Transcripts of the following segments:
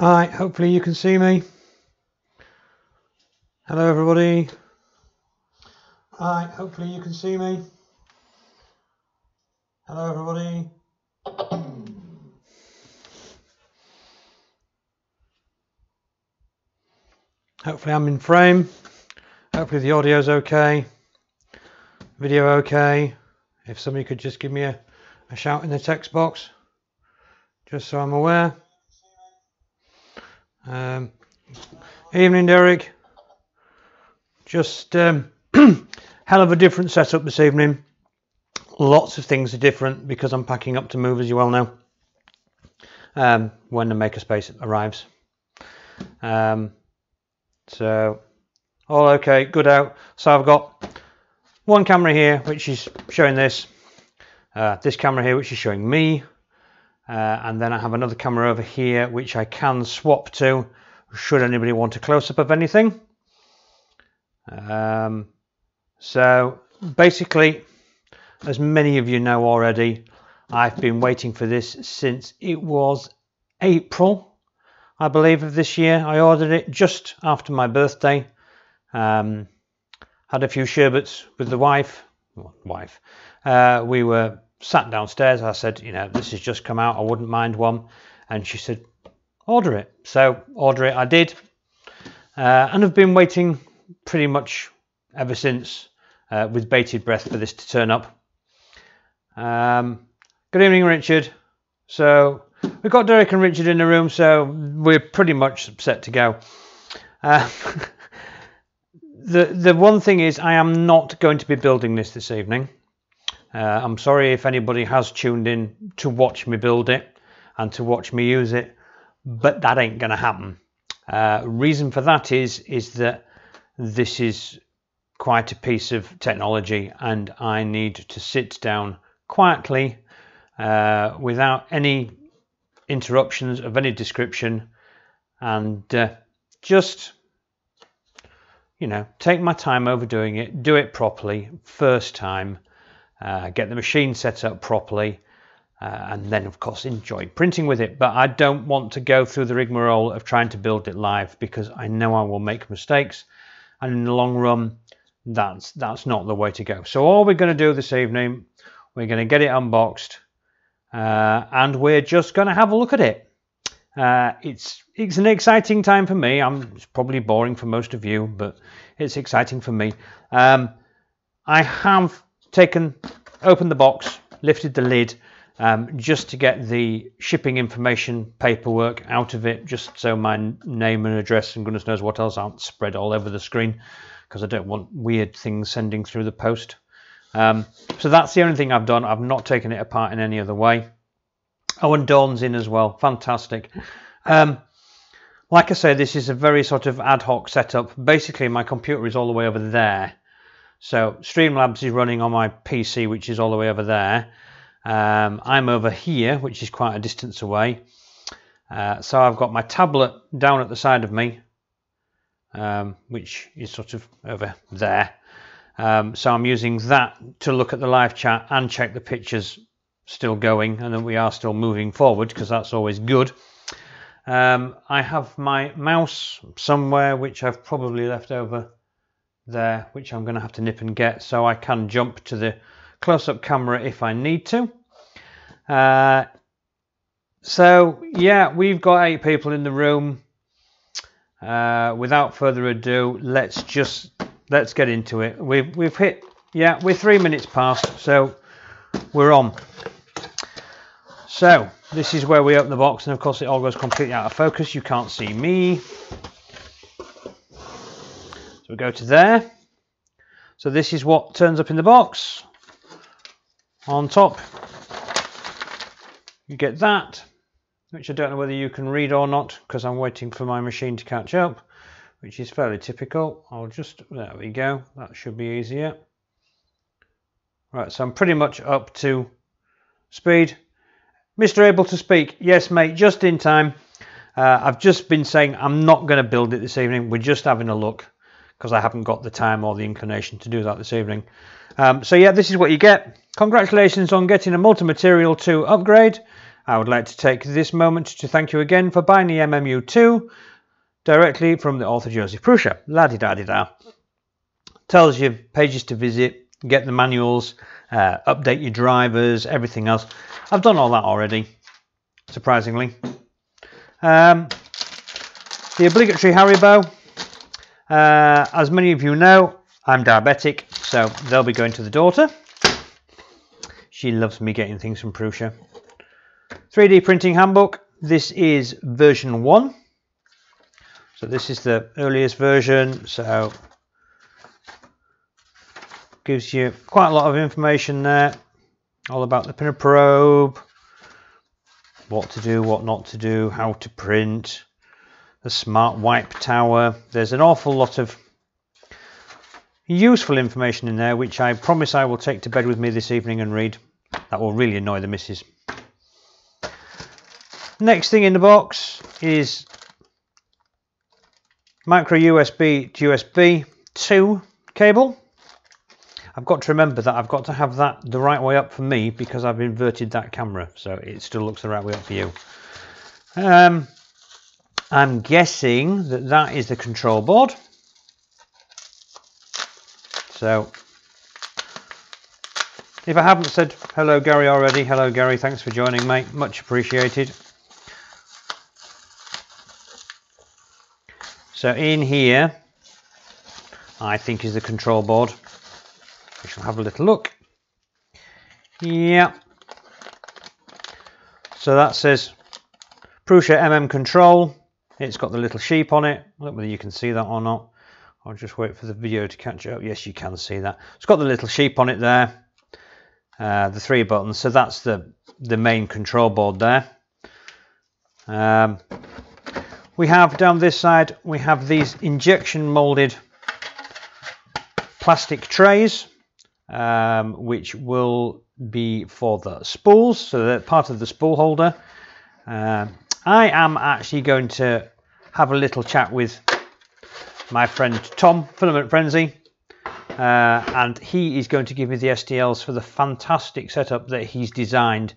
Alright, hopefully you can see me. Hello everybody. Alright, hopefully you can see me. Hello everybody. Hopefully I'm in frame. Hopefully the audio's okay. Video okay. If somebody could just give me a shout in the text box, just so I'm aware. Evening Derek. Just hell of a different setup this evening. Lots of things are different because I'm packing up to move, as you well know, when the makerspace arrives. So all okay, good out. So I've got one camera here which is showing this camera here which is showing me, and then I have another camera over here which I can swap to should anybody want a close-up of anything. So basically, as many of you know already, I've been waiting for this since it was April, I believe, of this year. I ordered it just after my birthday. Had a few sherbets with the wife. We were sat downstairs. I said, you know, this has just come out, I wouldn't mind one. And she said, order it. So order it I did. And I've been waiting pretty much ever since, with bated breath for this to turn up. Good evening, Richard. So we've got Derek and Richard in the room, so we're pretty much set to go. The one thing is, I am not going to be building this evening. I'm sorry if anybody has tuned in to watch me build it and to watch me use it, but that ain't going to happen. Reason for that is that this is quite a piece of technology and I need to sit down quietly without any interruptions of any description and just, you know, take my time over doing it, do it properly first time, get the machine set up properly, and then of course enjoy printing with it. But I don't want to go through the rigmarole of trying to build it live because I know I will make mistakes, and in the long run that's not the way to go. So all we're going to do this evening, we're going to get it unboxed, and we're just going to have a look at it. It's an exciting time for me. It's probably boring for most of you, but it's exciting for me. I have opened the box, lifted the lid, just to get the shipping information paperwork out of it, just so my name and address and goodness knows what else aren't spread all over the screen, because I don't want weird things sending through the post. So that's the only thing I've done. I've not taken it apart in any other way. Oh, and Dawn's in as well. Fantastic. Like I say, this is a very sort of ad hoc setup. Basically, my computer is all the way over there. So Streamlabs is running on my PC, which is all the way over there. I'm over here, which is quite a distance away. So I've got my tablet down at the side of me, which is sort of over there. So I'm using that to look at the live chat and check the pictures still going and that we are still moving forward, because that's always good. I have my mouse somewhere which I've probably left over there, which I'm going to have to nip and get so I can jump to the close-up camera if I need to. So yeah, we've got 8 people in the room. Without further ado, let's get into it. We've hit, yeah, we're 3 minutes past, so we're on. So this is where we open the box, and of course it all goes completely out of focus. You can't see me. So we go to there. So this is what turns up in the box. On top, you get that, which I don't know whether you can read or not, because I'm waiting for my machine to catch up, which is fairly typical. There we go. That should be easier. Right, so I'm pretty much up to speed. Mr. Able to speak. Yes, mate, just in time. I've just been saying I'm not going to build it this evening. We're just having a look because I haven't got the time or the inclination to do that this evening. So yeah, this is what you get. Congratulations on getting a multi-material 2 upgrade. I would like to take this moment to thank you again for buying the MMU2 directly from the author Joseph Prusa. La-di-da-di-da. Tells you pages to visit, get the manuals, update your drivers, everything else. I've done all that already, surprisingly. The obligatory Haribo. As many of you know, I'm diabetic, so they'll be going to the daughter. She loves me getting things from Prusa. 3D Printing Handbook. This is version 1. So this is the earliest version, so gives you quite a lot of information there, all about the printer probe, what to do, what not to do, how to print, the smart wipe tower. There's an awful lot of useful information in there, which I promise I will take to bed with me this evening and read. That will really annoy the missus. Next thing in the box is micro USB to USB 2 cable. I've got to remember that I've got to have that the right way up for me because I've inverted that camera, so it still looks the right way up for you. I'm guessing that that is the control board. So if I haven't said hello Gary already, hello Gary, thanks for joining mate, much appreciated. So in here I think is the control board. We shall have a little look. Yeah. So that says Prusa MM Control. It's got the little sheep on it. I don't know whether you can see that or not. I'll just wait for the video to catch up. Yes, you can see that. It's got the little sheep on it there. The 3 buttons. So that's the main control board there. We have down this side, we have these injection molded plastic trays. Which will be for the spools, so they're part of the spool holder. I am actually going to have a little chat with my friend Tom, Filament Frenzy, and he is going to give me the STLs for the fantastic setup that he's designed,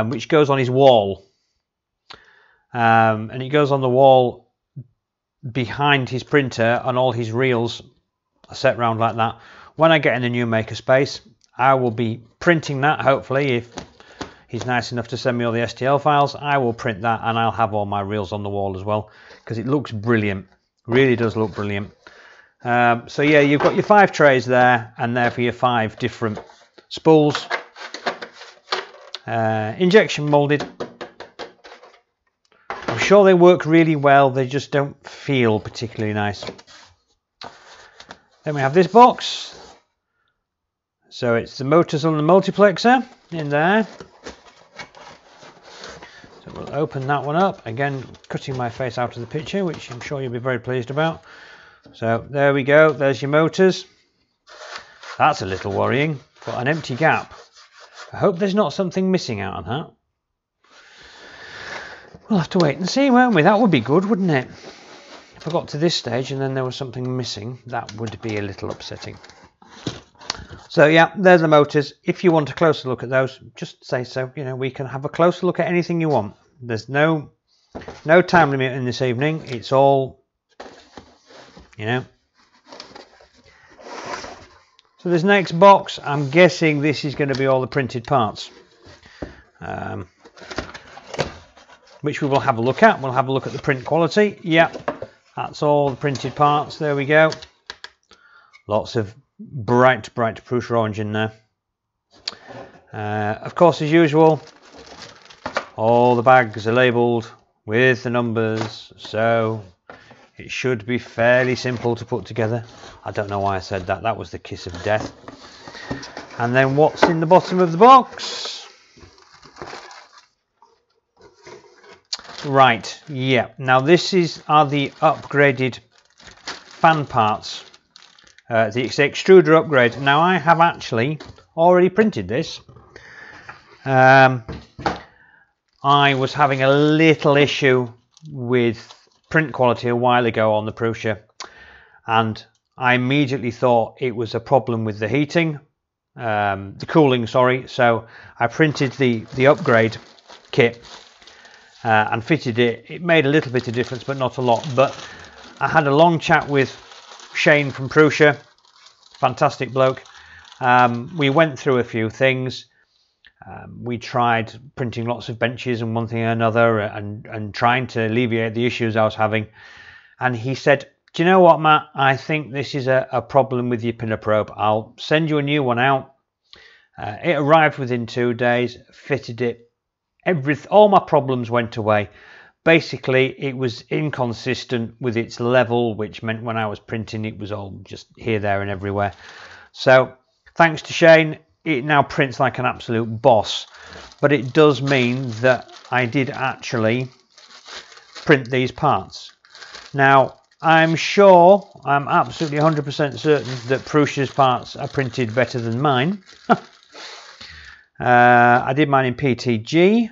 which goes on his wall. And it goes on the wall behind his printer, and all his reels are set round like that. When I get in the new makerspace, I will be printing that, hopefully, if he's nice enough to send me all the STL files. I will print that and I'll have all my reels on the wall as well, because it looks brilliant. Really does look brilliant. So yeah, you've got your 5 trays there, and there for your 5 different spools. Injection molded. I'm sure they work really well, they just don't feel particularly nice. Then we have this box. So it's the motors on the multiplexer in there. So we'll open that one up. Again, cutting my face out of the picture, which I'm sure you'll be very pleased about. So there we go. There's your motors. That's a little worrying. Got an empty gap. I hope there's not something missing out on that. We'll have to wait and see, won't we? That would be good, wouldn't it? If I got to this stage and then there was something missing, that would be a little upsetting. So yeah, there's the motors. If you want a closer look at those, just say so. You know, we can have a closer look at anything you want. There's no time limit in this evening. It's all, you know. So this next box, I'm guessing this is going to be all the printed parts, which we will have a look at. We'll have a look at the print quality. Yeah, that's all the printed parts. There we go. Lots of bright Prusa orange in there. Of course, as usual, all the bags are labelled with the numbers, so it should be fairly simple to put together. I don't know why I said that. That was the kiss of death. And then what's in the bottom of the box? Right, yeah. Now this are the upgraded fan parts. The extruder upgrade. Now I have actually already printed this. I was having a little issue with print quality a while ago on the Prusa, and I immediately thought it was a problem with the heating, the cooling, sorry. So I printed the upgrade kit and fitted it. It made a little bit of difference, but not a lot. But I had a long chat with Shane from Prusa, fantastic bloke. We went through a few things. We tried printing lots of benches and one thing and another, and trying to alleviate the issues I was having. And he said, do you know what, Matt? I think this is a problem with your pinner probe. I'll send you a new one out. It arrived within 2 days, fitted it. All my problems went away. Basically, it was inconsistent with its level, which meant when I was printing, it was all just here, there, and everywhere. So, thanks to Shane, it now prints like an absolute boss. But it does mean that I did actually print these parts. Now, I'm sure, I'm absolutely 100% certain that Prusa's parts are printed better than mine. I did mine in PTG.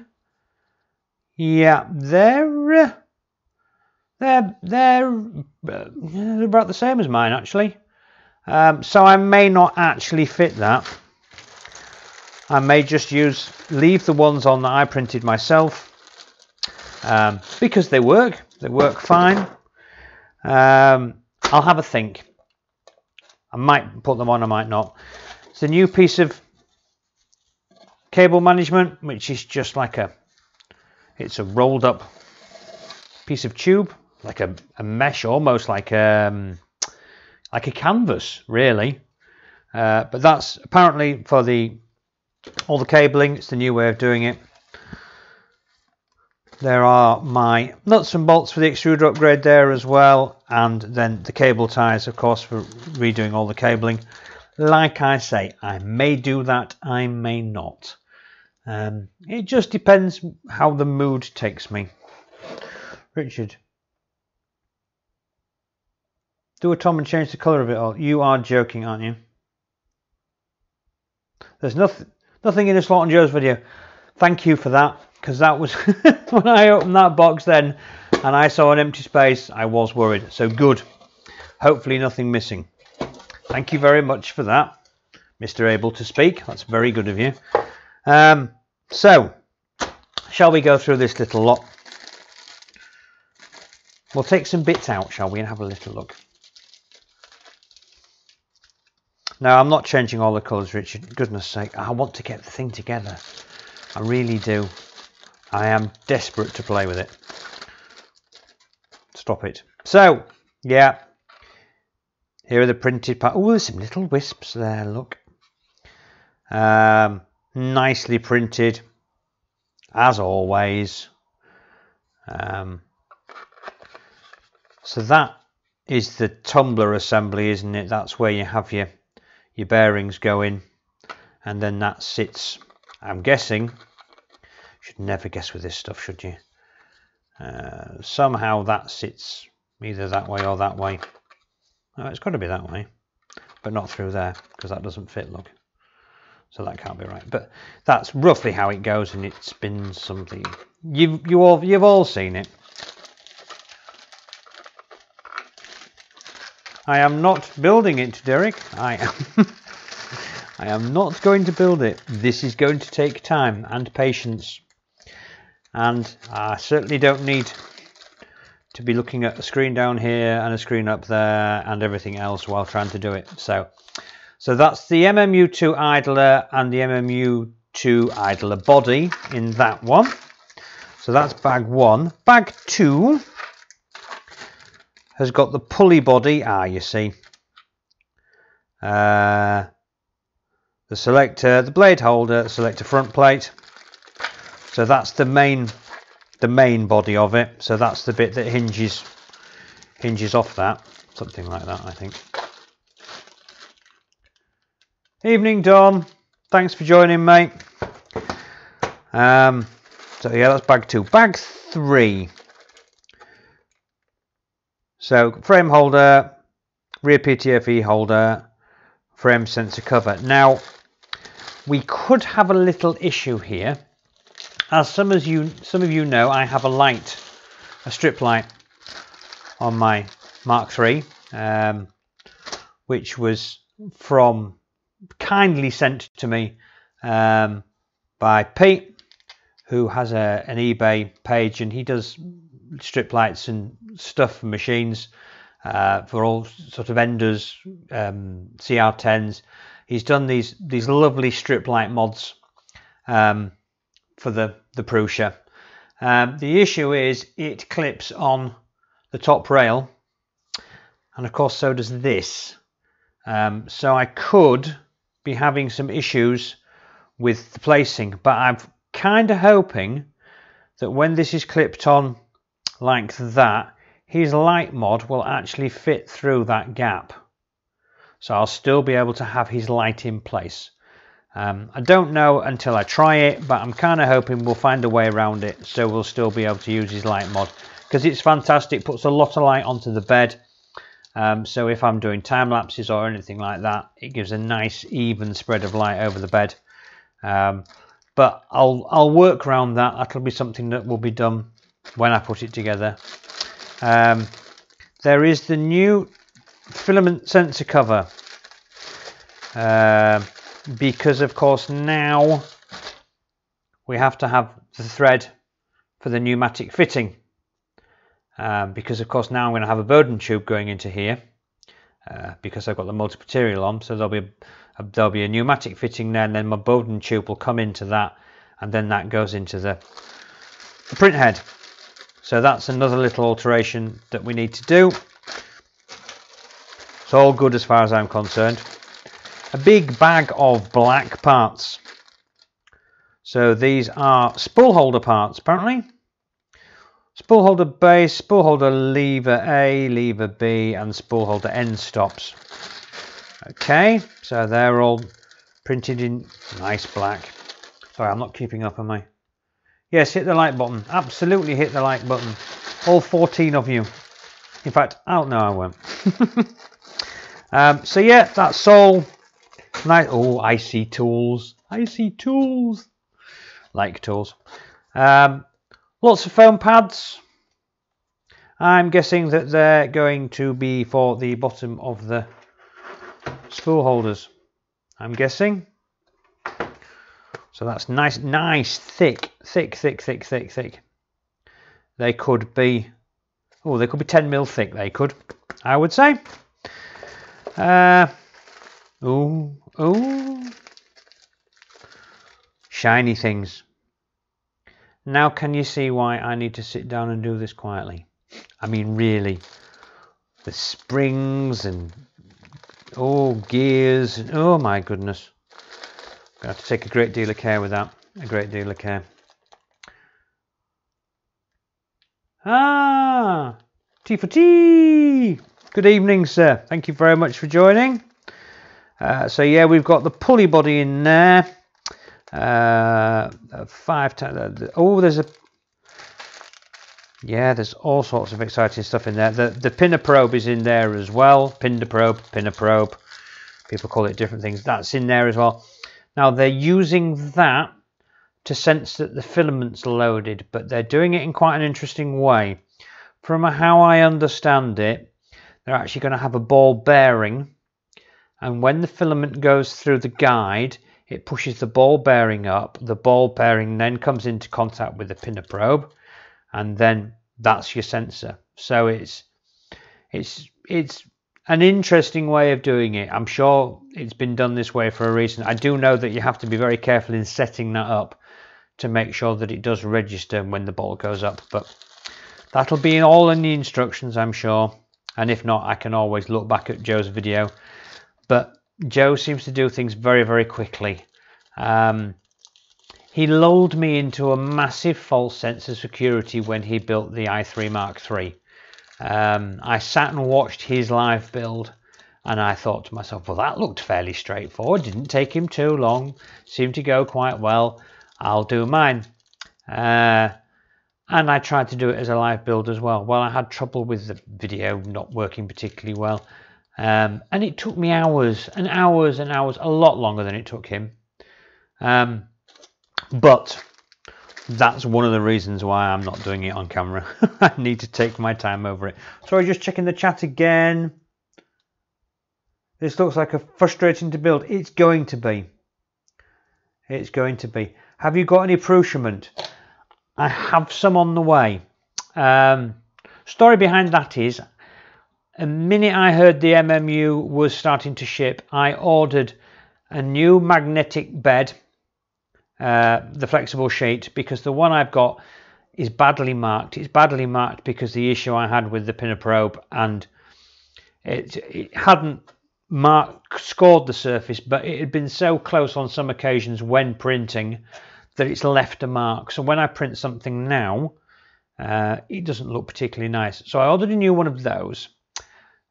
Yeah, they're about the same as mine, actually. So I may not actually fit that. I may just leave the ones on that I printed myself, because they work fine. I'll have a think. I might put them on, I might not. It's a new piece of cable management, which is just like it's a rolled up piece of tube, like a mesh, almost like a canvas, really. But that's apparently for all the cabling. It's the new way of doing it. There are my nuts and bolts for the extruder upgrade there as well, and then the cable ties, of course, for redoing all the cabling. Like I say, I may do that, I may not. It just depends how the mood takes me. Richard, do a Tom and change the colour of it all. You are joking, aren't you? There's nothing in the Slot and Joe's video. Thank you for that, because that was when I opened that box then and I saw an empty space, I was worried. So good. Hopefully nothing missing. Thank you very much for that, Mr. Able to Speak. That's very good of you. So, shall we go through this little lot? We'll take some bits out, shall we, and have a little look. Now, I'm not changing all the colours, Richard. Goodness sake, I want to get the thing together. I really do. I am desperate to play with it. Stop it. So, yeah. Here are the printed parts. Oh, there's some little wisps there, look. Nicely printed, as always. So that is the tumbler assembly, isn't it? That's where you have your bearings going, and then that sits, I'm guessing, should never guess with this stuff, should you? Somehow that sits either that way or that way. Oh, it's got to be that way, but not through there, because that doesn't fit, look. So that can't be right, but that's roughly how it goes, and it spins something. You've all seen it. I am not building it, Derek. I am not going to build it. This is going to take time and patience, and I certainly don't need to be looking at a screen down here and a screen up there and everything else while trying to do it. So that's the MMU2 idler and the MMU2 idler body in that one. So that's bag one. Bag two has got the pulley body. You see. The selector, the blade holder, the selector front plate. So that's the main body of it. So that's the bit that hinges off that. Something like that, I think. Evening, Dom. Thanks for joining, mate. So yeah, that's bag two. Bag three. So frame holder, rear PTFE holder, frame sensor cover. Now, we could have a little issue here. As some of you know, I have a strip light on my Mark III, which was kindly sent to me by Pete, who has an eBay page, and he does strip lights and stuff for machines, for all sort of enders, CR10s. He's done these lovely strip light mods for the Prusa. The issue is it clips on the top rail, and of course so does this. So I could be having some issues with the placing, but I'm kind of hoping that when this is clipped on like that, his light mod will actually fit through that gap. So I'll still be able to have his light in place. I don't know until I try it, but I'm kind of hoping we'll find a way around it so we'll still be able to use his light mod, because it's fantastic, puts a lot of light onto the bed. So if I'm doing time lapses or anything like that, it gives a nice even spread of light over the bed. But I'll work around that. That'll be something that will be done when I put it together. There is the new filament sensor cover, because of course now we have to have the thread for the pneumatic fitting, because of course now I'm going to have a Bowden tube going into here, because I've got the multi-material on, so there'll be a pneumatic fitting there, and then my Bowden tube will come into that, and then that goes into the print head. So that's another little alteration that we need to do. It's all good as far as I'm concerned. A big bag of black parts. So these are spool holder parts apparently. Spool holder base, spool holder lever A, lever B, and spool holder end stops. Okay, so they're all printed in nice black. Sorry, I'm not keeping up, am I? Yes, hit the like button. Absolutely hit the like button. All 14 of you. In fact, no, I won't. So yeah, that's all. Nice. Oh, I see tools. I see tools. Like tools. Lots of foam pads. I'm guessing that they're going to be for the bottom of the spool holders. I'm guessing. So that's nice, thick. They could be, oh, they could be 10mm thick. They could, I would say. Ooh, shiny things. Now can you see why I need to sit down and do this quietly? I mean, really, the springs and gears, and oh my goodness. I have to take a great deal of care with that. A great deal of care. Ah, tea for tea. Good evening, sir. Thank you very much for joining. So yeah, we've got the pulley body in there. 5 times. Oh, there's all sorts of exciting stuff in there. The pinner probe is in there as well. Pinner probe. People call it different things. That's in there as well. Now they're using that to sense that the filament's loaded, but they're doing it in quite an interesting way. From how I understand it, they're actually going to have a ball bearing, and when the filament goes through the guide, it pushes the ball bearing up. The ball bearing then comes into contact with the pinner probe, and then that's your sensor. So it's an interesting way of doing it. I'm sure it's been done this way for a reason. I do know that you have to be very careful in setting that up to make sure that it does register when the ball goes up, but that'll be all in the instructions, I'm sure. And if not, I can always look back at Joe's video. But Joe seems to do things very, very quickly. He lulled me into a massive false sense of security when he built the i3 Mark III. I sat and watched his live build, and I thought to myself, well, that looked fairly straightforward. Didn't take him too long. Seemed to go quite well. I'll do mine. And I tried to do it as a live build as well. Well, I had trouble with the video not working particularly well. And it took me hours and hours and hours, a lot longer than it took him. But that's one of the reasons why I'm not doing it on camera. I need to take my time over it. Sorry, just checking the chat again. This looks like a frustrating to build. It's going to be. It's going to be. Have you got any Prusa? I have some on the way. Story behind that is, the minute I heard the MMU was starting to ship, I ordered a new magnetic bed, the flexible sheet, because the one I've got is badly marked. It's badly marked because the issue I had with the pinner probe, and it hadn't scored the surface, but it had been so close on some occasions when printing that it's left a mark. So when I print something now, it doesn't look particularly nice. So I ordered a new one of those.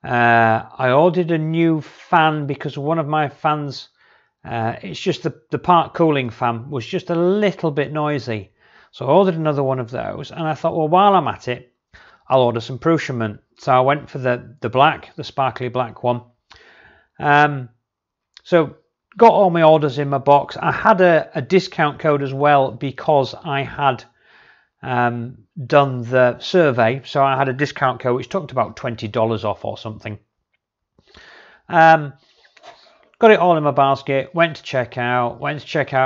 I ordered a new fan because one of my fans, it's just the part cooling fan was just a little bit noisy. So I ordered another one of those, and I thought, well, while I'm at it, I'll order some Prusa. So I went for the black, the sparkly black one. So got all my orders in my box. I had a discount code as well because I had done the survey, so I had a discount code which took about $20 off or something. Got it all in my basket, went to check out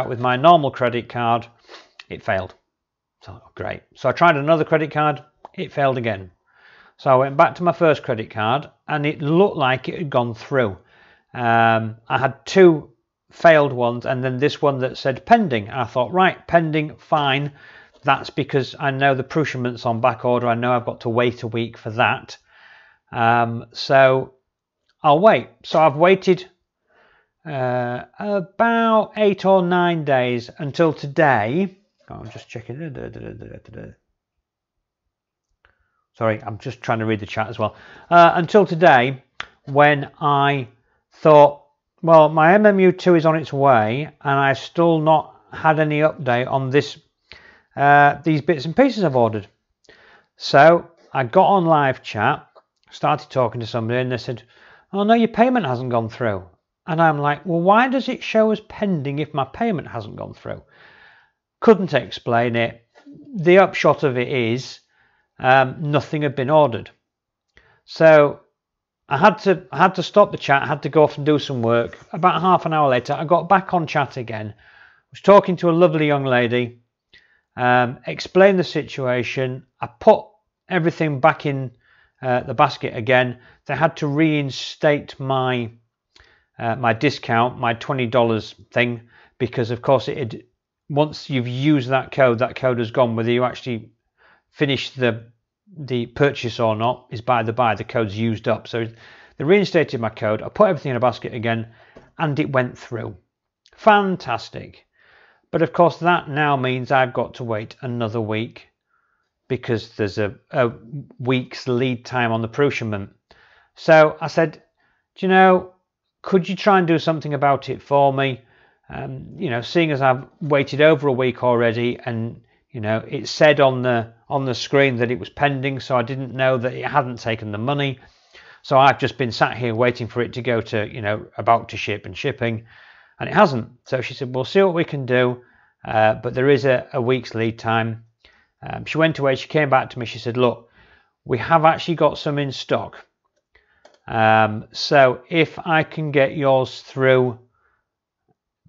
with my normal credit card. It failed. So great. So I tried another credit card, it failed again. So I went back to my first credit card and it looked like it had gone through. I had two failed ones and then this one that said pending. I thought, right, pending, fine. That's because I know the Prusament's on back order. I know I've got to wait a week for that. So I'll wait. So I've waited about 8 or 9 days until today. I'm just checking. Sorry, I'm just trying to read the chat as well. Until today, when I thought, well, my MMU2 is on its way, and I've still not had any update on this. These bits and pieces I've ordered. So I got on live chat, started talking to somebody, and they said, oh no, your payment hasn't gone through. And I'm like, well, why does it show as pending if my payment hasn't gone through? Couldn't explain it. The upshot of it is nothing had been ordered. So I had to stop the chat, I had to go off and do some work. About half an hour later, I got back on chat again. I was talking to a lovely young lady. Explained the situation. I put everything back in the basket again. They had to reinstate my my discount, my $20 thing, because of course once you've used that code has gone. Whether you actually finish the purchase or not is by the by. The code's used up. So they reinstated my code. I put everything in a basket again, and it went through. Fantastic. But of course that now means I've got to wait another week because there's a week's lead time on the Prusa. So I said, do you know, could you try and do something about it for me? You know, seeing as I've waited over a week already, and you know, it said on the screen that it was pending, so I didn't know that it hadn't taken the money. So I've just been sat here waiting for it to go to, you know, about to ship and shipping, and it hasn't. So she said, we'll see what we can do, but there is a week's lead time. She went away, she came back to me, she said, look, we have actually got some in stock. So if I can get yours through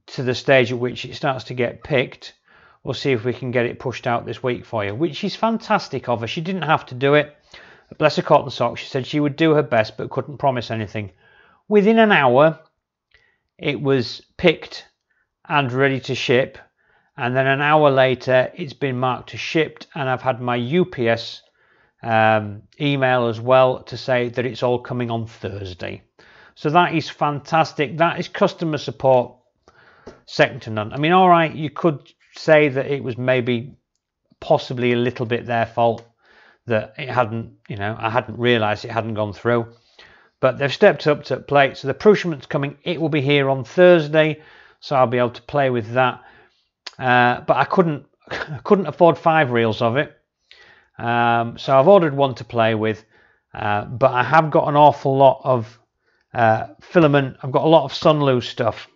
to the stage at which it starts to get picked, we'll see if we can get it pushed out this week for you, which is fantastic of her. She didn't have to do it. Bless her cotton socks. She said she would do her best, but couldn't promise anything. Within an hour, it was picked and ready to ship. And then an hour later, it's been marked as shipped. And I've had my UPS email as well to say that it's all coming on Thursday. So that is fantastic. That is customer support second to none. I mean, all right, you could say that it was maybe possibly a little bit their fault that it hadn't, you know, I hadn't realized it hadn't gone through, but they've stepped up to the plate. So the Prusament's coming. It will be here on Thursday, so I'll be able to play with that. But I couldn't afford 5 reels of it, so I've ordered one to play with. But I have got an awful lot of filament. I've got a lot of Sunlu stuff.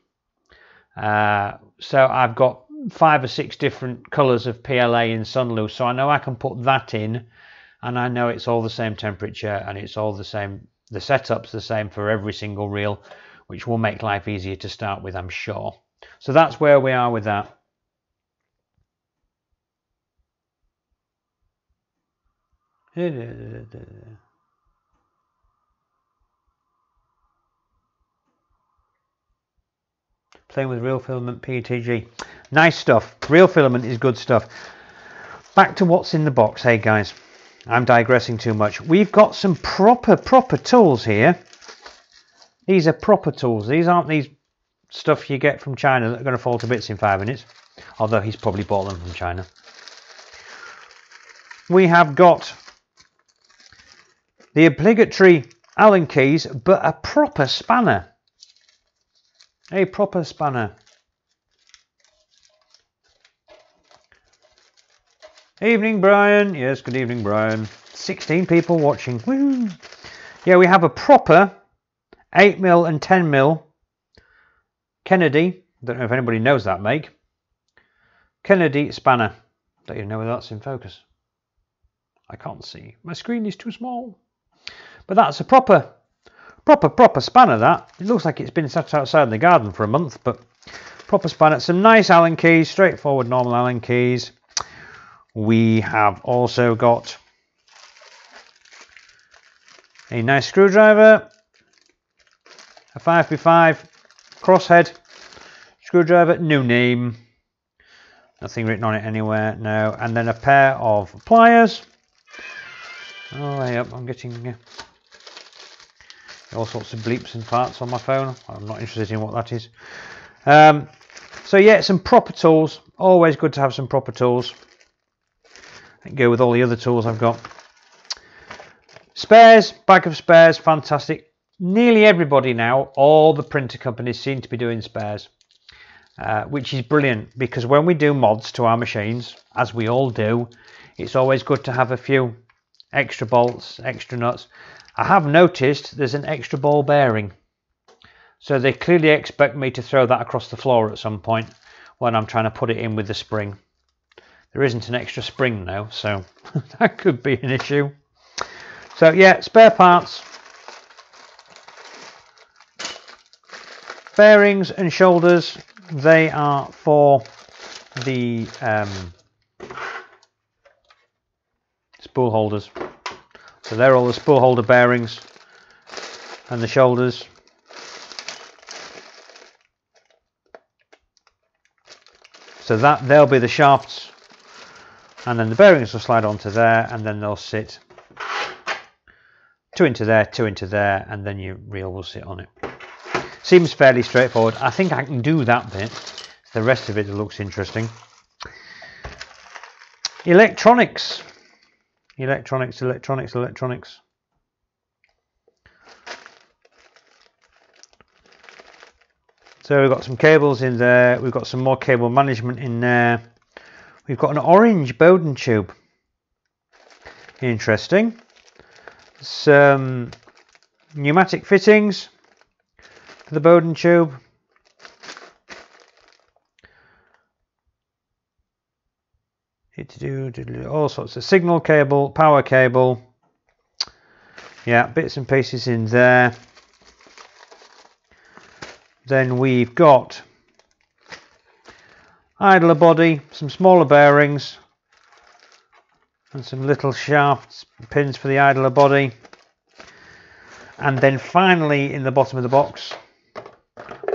So I've got 5 or 6 different colors of PLA in Sunlu, so I know I can put that in, and I know it's all the same temperature and it's all the same. The setup's the same for every single reel, which will make life easier to start with, I'm sure. So that's where we are with that. Playing with real filament PETG. Nice stuff. Real filament is good stuff. Back to what's in the box. Hey guys, I'm digressing too much. We've got some proper tools here. These are proper tools. These aren't these stuff you get from China that are going to fall to bits in 5 minutes. Although he's probably bought them from China. We have got the obligatory Allen keys, but a proper spanner. A proper spanner. Evening, Brian. Yes, good evening, Brian. 16 people watching. Woo. Yeah, we have a proper 8mm and 10mm Kennedy. Don't know if anybody knows that make. Kennedy spanner. Don't even know whether that's in focus. I can't see. My screen is too small. But that's a proper spanner, that. It looks like it's been sat outside in the garden for a month, but proper spanner. Some nice Allen keys, straightforward normal Allen keys. We have also got a nice screwdriver, a 5x5 crosshead screwdriver, no name, nothing written on it anywhere, no, and then a pair of pliers. Oh, hey up, I'm getting all sorts of bleeps and parts on my phone. I'm not interested in what that is. So yeah, some proper tools. Always good to have some proper tools. And go with all the other tools I've got. Spares, bag of spares, fantastic. Nearly everybody now, all the printer companies seem to be doing spares, which is brilliant, because when we do mods to our machines, as we all do, it's always good to have a few extra bolts, extra nuts. I have noticed there's an extra ball bearing, so they clearly expect me to throw that across the floor at some point when I'm trying to put it in with the spring. There isn't an extra spring though, so that could be an issue. So yeah, spare parts, bearings and shoulders, they are for the spool holders. So they're all the spool holder bearings and the shoulders. So that they'll be the shafts, and then the bearings will slide onto there, and then they'll sit 2 into there, 2 into there, and then your reel will sit on it. Seems fairly straightforward. I think I can do that bit. The rest of it looks interesting. Electronics. Electronics. So we've got some cables in there. We've got some more cable management in there. We've got an orange Bowden tube. Interesting. Some pneumatic fittings for the Bowden tube. All sorts of signal cable, power cable. Yeah, bits and pieces in there. Then we've got idler body, some smaller bearings, and some little shafts, pins for the idler body. And then finally in the bottom of the box,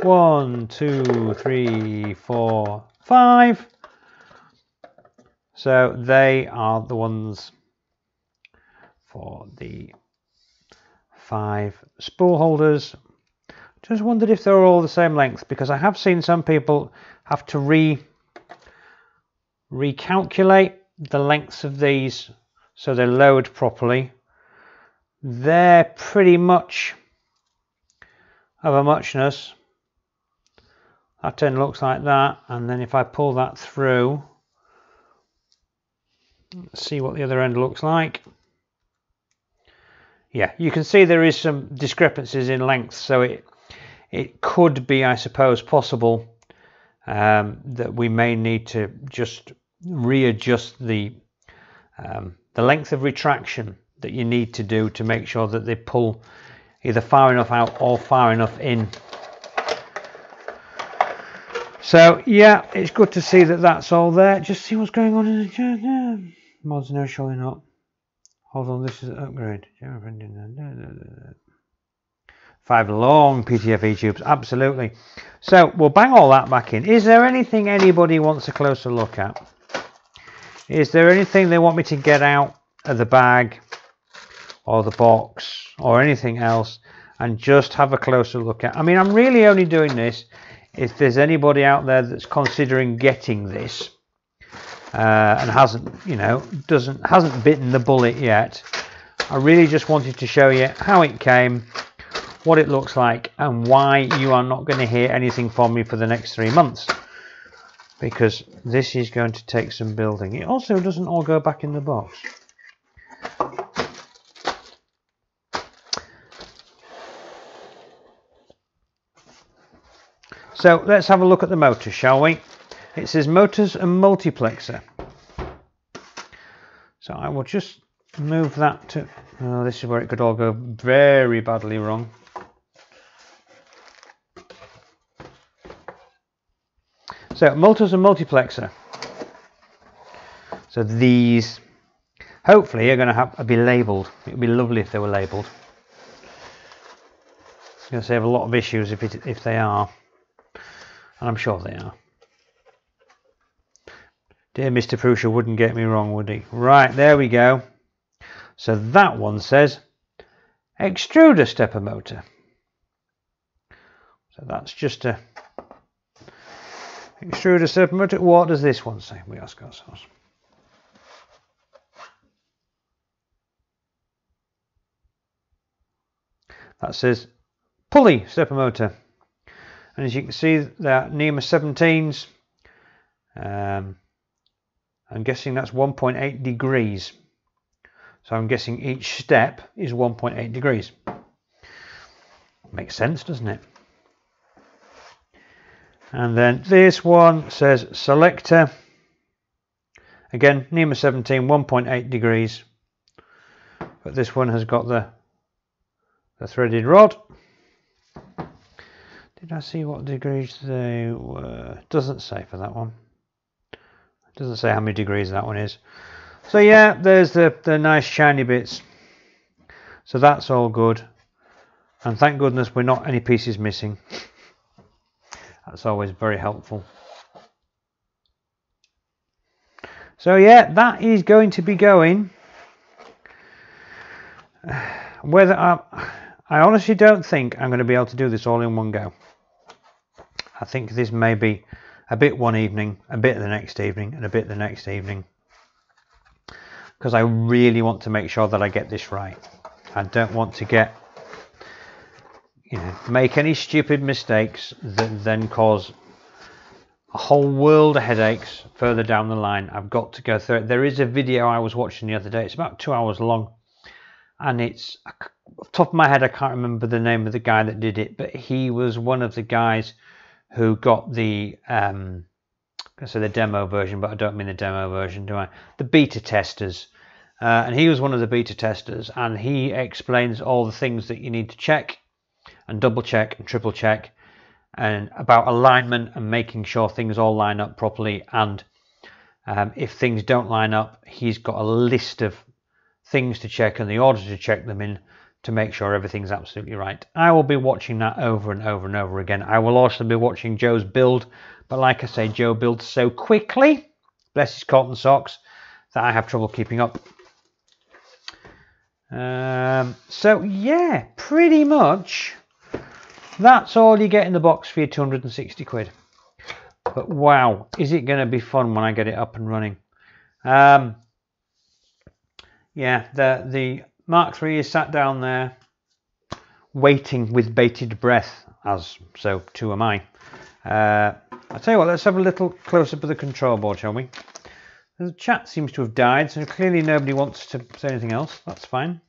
1, 2, 3, 4, 5. So they are the ones for the 5 spool holders. Just wondered if they're all the same length, because I have seen some people have to recalculate the lengths of these so they load properly. They're pretty much of a muchness. That end looks like that, and then if I pull that through, let's see what the other end looks like. Yeah, you can see there is some discrepancies in length, so it could be, I suppose, possible that we may need to just readjust the length of retraction that you need to do to make sure that they pull either far enough out or far enough in. So yeah, it's good to see that that's all there. Just see what's going on in the chat. Mods now showing up. Hold on, this is an upgrade. 5 long PTFE tubes, absolutely. So we'll bang all that back in. Is there anything anybody wants a closer look at? Is there anything they want me to get out of the bag or the box or anything else and just have a closer look at? I mean, I'm really only doing this if there's anybody out there that's considering getting this and hasn't, you know, hasn't bitten the bullet yet. I really just wanted to show you how it came, what it looks like, and why you are not going to hear anything from me for the next 3 months, because this is going to take some building. It also doesn't all go back in the box. So let's have a look at the motor, shall we? It says motors and multiplexer. So I will just move that to, oh, this is where it could all go very badly wrong. So motors and multiplexer. So these hopefully are going to be labelled. It would be lovely if they were labelled. It's going to save a lot of issues if they are, and I'm sure they are. Dear Mr. Prusa wouldn't get me wrong, would he? Right, there we go. So that one says Extruder stepper motor. So that's just a Extruder stepper motor. What does this one say? We ask ourselves. That says pulley stepper motor. And as you can see, that NEMA 17s. I'm guessing that's 1.8 degrees. So I'm guessing each step is 1.8 degrees. Makes sense, doesn't it? And then this one says selector. Again, NEMA 17, 1.8 degrees. But this one has got the threaded rod. Did I see what degrees they were? Doesn't say for that one. Doesn't say how many degrees that one is. So yeah, there's the nice shiny bits. So that's all good. And thank goodness we're not any pieces missing. That's always very helpful. So yeah, that is going to be going. Whether I honestly don't think I'm going to be able to do this all in one go. I think this may be a bit one evening, a bit the next evening, and a bit the next evening, because I really want to make sure that I get this right. I don't want to make any stupid mistakes that then cause a whole world of headaches further down the line. I've got to go through it. There is a video I was watching the other day. It's about 2 hours long, and it's off the top of my head I can't remember the name of the guy that did it, but he was one of the guys who got the the demo version, but I don't mean the demo version, do I? The beta testers. And he was one of the beta testers, and he explains all the things that you need to check and double check and triple check, and about alignment and making sure things all line up properly. And if things don't line up, he's got a list of things to check and the order to check them in to make sure everything's absolutely right. I will be watching that over and over and over again. I will also be watching Joe's build, but like I say, Joe builds so quickly, bless his cotton socks, that I have trouble keeping up. So yeah, pretty much that's all you get in the box for your 260 quid. But wow, is it going to be fun when I get it up and running. Yeah, the Mark III is sat down there waiting with bated breath, as so too am I. I'll tell you what, let's have a little close-up of the control board, shall we? The chat seems to have died, so clearly nobody wants to say anything else. That's fine.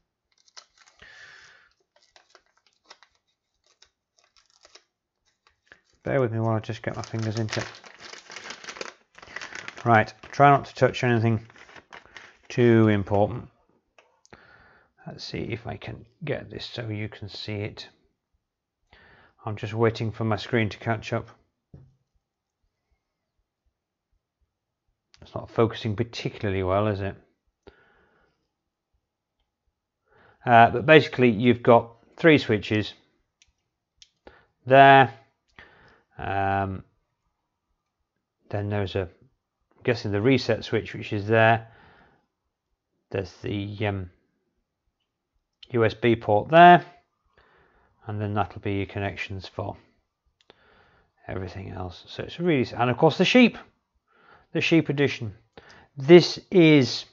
Bear with me while I just get my fingers into it. Right, try not to touch anything too important. Let's see if I can get this so you can see it. I'm just waiting for my screen to catch up. It's not focusing particularly well, is it? But basically you've got 3 switches there. Then there's I'm guessing the reset switch, which is there. There's the USB port there, and then that'll be your connections for everything else. So it's really, and of course the sheep edition. This is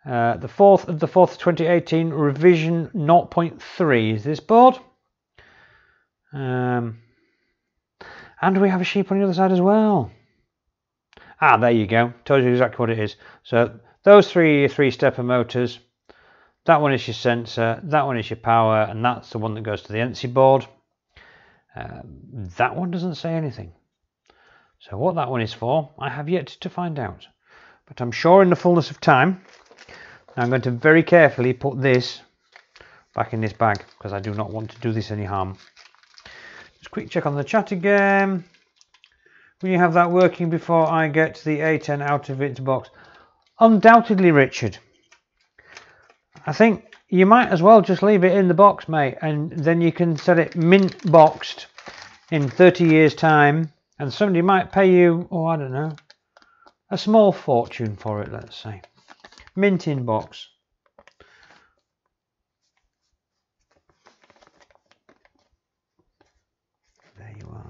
the 4th of the 4th 2018, revision 0.3 is this board. And we have a sheep on the other side as well. Ah, there you go. Told you exactly what it is. So those 3 stepper motors. That one is your sensor. That one is your power, and that's the one that goes to the NC board. That one doesn't say anything. So what that one is for, I have yet to find out. But I'm sure in the fullness of time, I'm going to very carefully put this back in this bag, because I do not want to do this any harm. Just quick check on the chat again. Will you have that working before I get the A10 out of its box? Undoubtedly, Richard. I think you might as well just leave it in the box, mate, and then you can set it mint boxed in 30 years time, and somebody might pay you, oh, I don't know, a small fortune for it, let's say. Mint in box. There you are.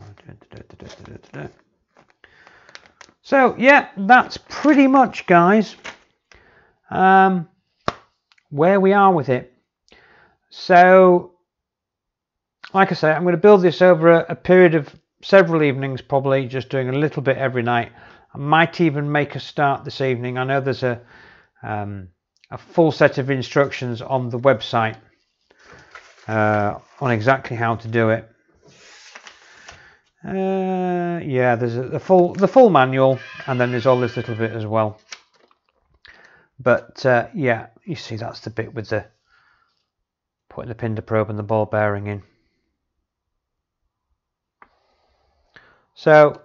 So yeah, that's pretty much, guys, where we are with it. So like I say, I'm going to build this over a period of several evenings, probably just doing a little bit every night. I might even make a start this evening. I know there's a full set of instructions on the website on exactly how to do it. Yeah, there's the full manual, and then there's all this little bit as well. But yeah, you see that's the bit with the putting the pin to probe and the ball bearing in. So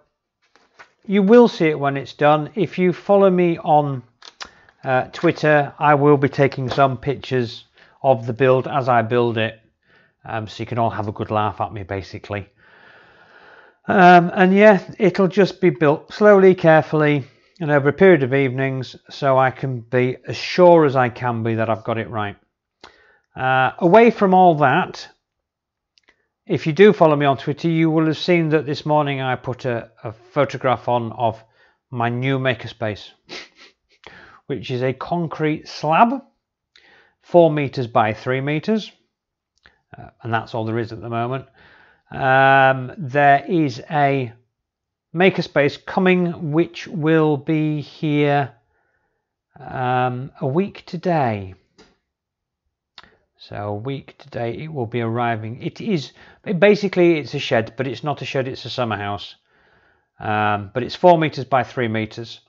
you will see it when it's done. If you follow me on Twitter, I will be taking some pictures of the build as I build it, so you can all have a good laugh at me, basically. And yeah, it'll just be built slowly, carefully, and over a period of evenings, so I can be as sure as I can be that I've got it right. Away from all that, if you do follow me on Twitter, you will have seen that this morning I put a photograph on of my new makerspace, which is a concrete slab, 4 meters by 3 meters, and that's all there is at the moment. There is a makerspace coming, which will be here a week today. So a week today it will be arriving. Basically it's a shed, but it's not a shed, it's a summer house. But it's 4 meters by 3 meters.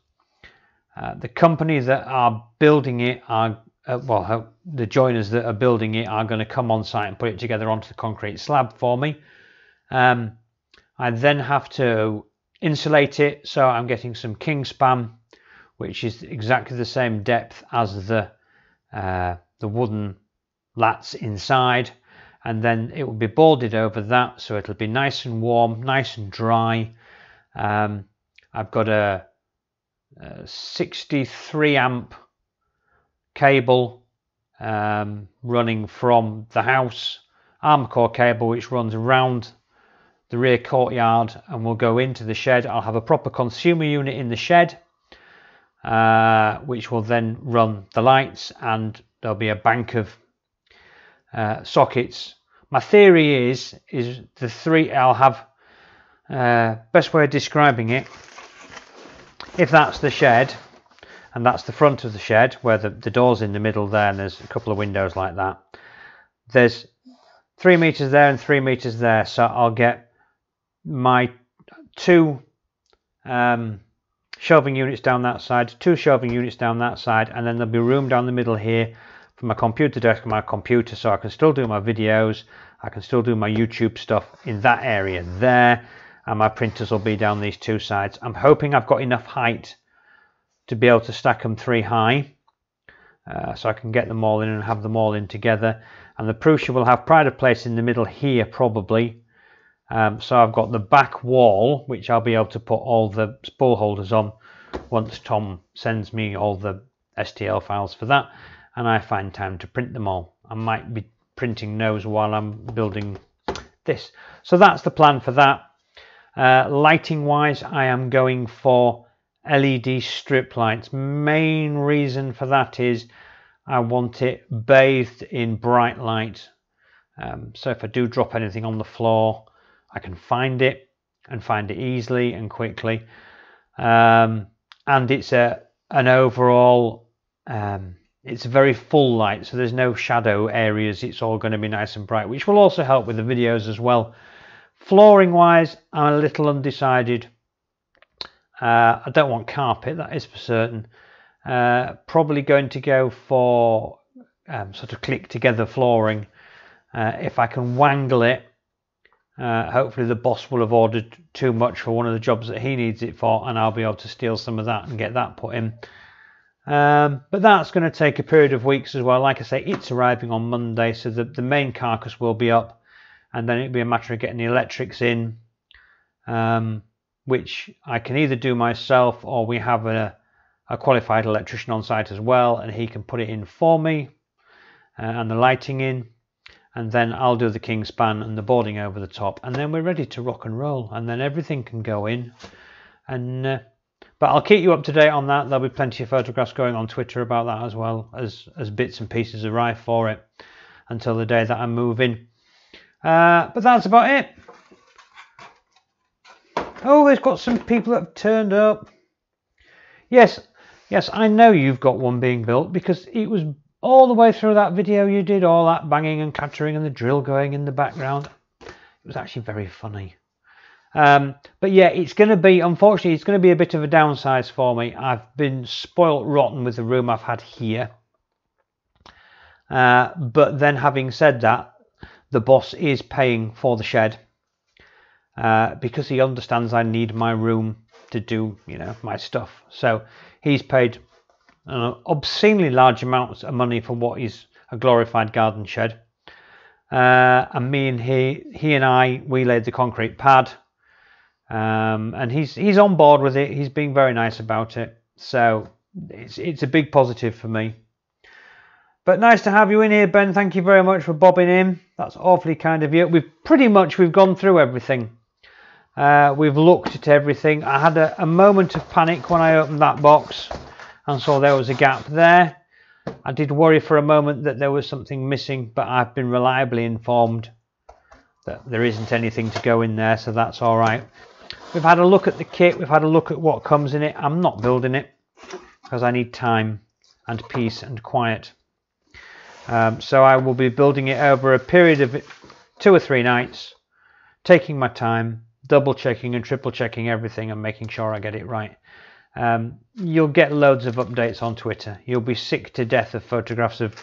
The company that are building it are, the joiners that are building it are going to come on site and put it together onto the concrete slab for me. I then have to insulate it, so I'm getting some Kingspan, which is exactly the same depth as the wooden lats inside, and then it will be boarded over that, so it'll be nice and warm, nice and dry. I've got a 63 amp cable running from the house, arm core cable, which runs around the rear courtyard and will go into the shed. I'll have a proper consumer unit in the shed, which will then run the lights, and there'll be a bank of sockets. My theory is the three, I'll have, best way of describing it, if that's the shed and that's the front of the shed where the door's in the middle there, and there's a couple of windows like that, there's 3 meters there and 3 meters there, so I'll get my 2 shelving units down that side, 2 shelving units down that side, and then there'll be room down the middle here for my computer desk and my computer, so I can still do my videos, I can still do my YouTube stuff in that area there, and my printers will be down these 2 sides. I'm hoping I've got enough height to be able to stack them 3 high, so I can get them all in and have them all in together. And the Prusa will have pride of place in the middle here probably. So I've got the back wall, which I'll be able to put all the spool holders on once Tom sends me all the STL files for that, and I find time to print them all. I might be printing those while I'm building this. So that's the plan for that. Lighting wise, I am going for LED strip lights. Main reason for that is I want it bathed in bright light. So if I do drop anything on the floor, I can find it and find it easily and quickly. And it's an overall, it's a very full light, so there's no shadow areas. It's all going to be nice and bright, which will also help with the videos as well. Flooring wise, I'm a little undecided. I don't want carpet, that is for certain. Probably going to go for sort of click together flooring. If I can wangle it, hopefully the boss will have ordered too much for one of the jobs that he needs it for, and I'll be able to steal some of that and get that put in. But that's going to take a period of weeks as well. Like I say, it's arriving on Monday, so the main carcass will be up, and then it'll be a matter of getting the electrics in, which I can either do myself, or we have a qualified electrician on site as well, and he can put it in for me, and the lighting in. And then I'll do the king span and the boarding over the top, and then we're ready to rock and roll, and then everything can go in. And but I'll keep you up to date on that. There'll be plenty of photographs going on Twitter about that as well, as bits and pieces arrive for it until the day that I move in. But that's about it. Oh, there's got some people that have turned up. Yes, I know you've got one being built, because it was all the way through that video you did all that banging and clattering and the drill going in the background. It was actually very funny. But yeah, it's going to be, unfortunately, it's going to be a bit of a downsize for me. I've been spoilt rotten with the room I've had here. But then having said that, the boss is paying for the shed, because he understands I need my room to do, you know, my stuff. So he's paid obscenely large amounts of money for what is a glorified garden shed, and me and he and I, we laid the concrete pad, and he's on board with it. He's being very nice about it, so it's a big positive for me. But nice to have you in here, Ben. Thank you very much for bobbing in. That's awfully kind of you. We've gone through everything. We've looked at everything. I had a moment of panic when I opened that box and saw there was a gap there. I did worry for a moment that there was something missing, but I've been reliably informed that there isn't anything to go in there, so that's all right. We've had a look at the kit. We've had a look at what comes in it. I'm not building it because I need time and peace and quiet. So I will be building it over a period of 2 or 3 nights, taking my time, double checking and triple checking everything and making sure I get it right. You'll get loads of updates on Twitter. You'll be sick to death of photographs of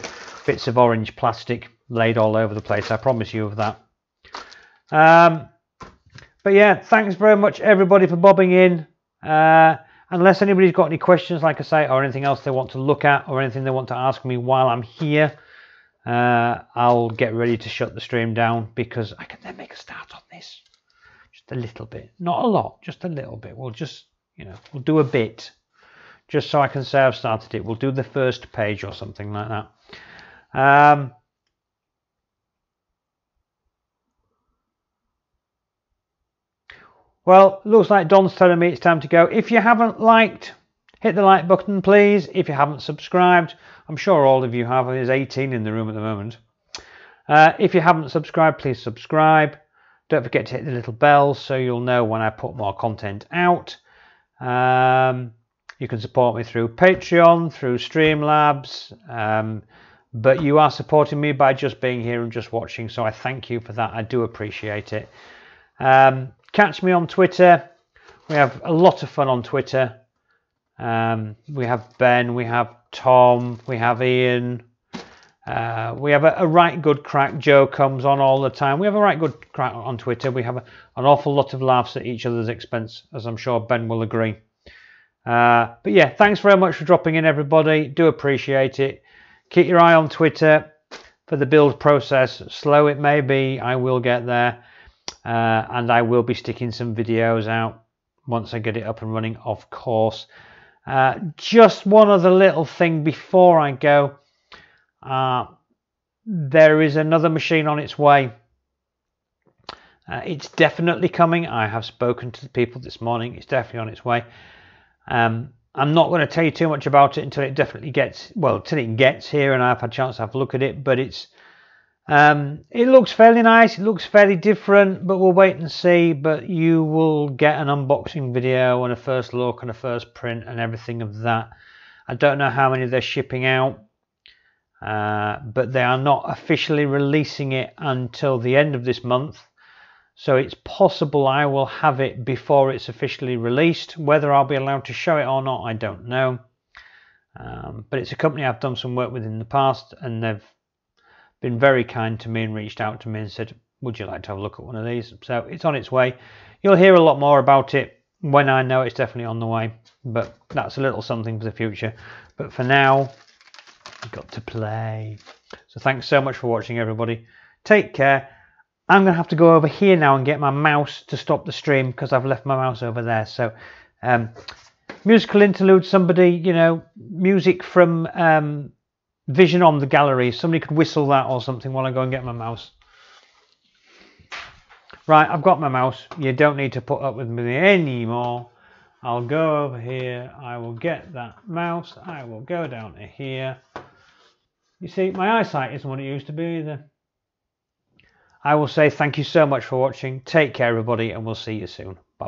bits of orange plastic laid all over the place. I promise you of that. But yeah, thanks very much everybody for bobbing in. Unless anybody's got any questions, like I say, or anything else they want to look at, or anything they want to ask me while I'm here, I'll get ready to shut the stream down, because I can then make a start on this. Just a little bit, not a lot, just a little bit. We'll just, you know, we'll do a bit, just so I can say I've started it. We'll do the first page or something like that. Well, looks like Don's telling me it's time to go. If you haven't liked, hit the like button, please. If you haven't subscribed, I'm sure all of you have. There's 18 in the room at the moment. If you haven't subscribed, please subscribe. Don't forget to hit the little bell so you'll know when I put more content out. You can support me through Patreon, through Streamlabs, but you are supporting me by just being here and just watching, so I thank you for that. I do appreciate it. Catch me on Twitter. We have a lot of fun on Twitter. We have Ben, we have Tom, we have Ian. We have a right good crack. Joe comes on all the time. We have a right good crack on Twitter. We have an awful lot of laughs at each other's expense, as I'm sure Ben will agree. But yeah, thanks very much for dropping in, everybody. Do appreciate it. Keep your eye on Twitter for the build process. Slow it may be, I will get there. And I will be sticking some videos out once I get it up and running, of course. Just one other little thing before I go. There is another machine on its way. It's definitely coming. I have spoken to the people this morning. It's definitely on its way. I'm not going to tell you too much about it until it definitely gets, well, till it gets here and I've had a chance to have a look at it. But it's, it looks fairly nice. It looks fairly different, but we'll wait and see. But you will get an unboxing video and a first look and a first print and everything of that. I don't know how many they're shipping out, but they are not officially releasing it until the end of this month. So it's possible I will have it before it's officially released. Whether I'll be allowed to show it or not, I don't know. But it's a company I've done some work with in the past, and they've been very kind to me and reached out to me and said, would you like to have a look at one of these? So it's on its way. You'll hear a lot more about it when I know it's definitely on the way. But that's a little something for the future. But for now, I've got to play. So thanks so much for watching, everybody. Take care. I'm going to have to go over here now and get my mouse to stop the stream because I've left my mouse over there. So musical interlude, somebody, you know, music from Vision on the gallery. Somebody could whistle that or something while I go and get my mouse. Right, I've got my mouse. You don't need to put up with me anymore. I'll go over here. I will get that mouse. I will go down to here. You see, my eyesight isn't what it used to be either. I will say thank you so much for watching. Take care, everybody, and we'll see you soon.